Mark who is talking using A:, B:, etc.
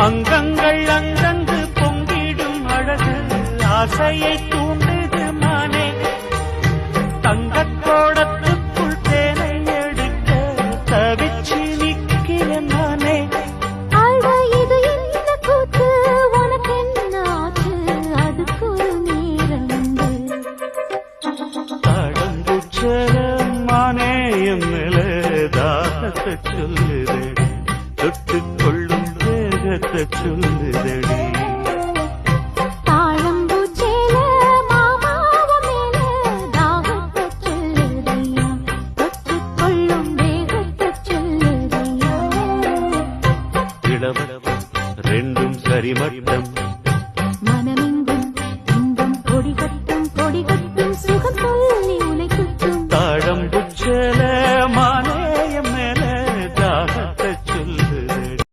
A: அங்கங்கள் அங்கங்கு பொங்கிடும் அழகு ஆசையை தூண்டுது மானே. தங்கக்கோடத்துக்குள் தேனை எடுக்க தவிச்சு நிற்கிறேன் நானே.
B: இது என்ன கூத்து, உனக்கு என்ன ஆச்சு, அதுக்கு ஒரு நேரண்டு.
A: தாழம்பூச்சரமானே எம்மில தாகத்தை சொல்லுதடி, தொட்டுக் கொள்ளும் வேகத்தை சொல்லுதடி.
B: தாழம்பூச்சேல மாமாவ மேல தாகத்தை சொல்லுதையா, தொட்டுக் கொள்ளும் வேகத்தை சொல்லுதையா.
A: இளவரம் ரெண்டும் சரிமட்டம்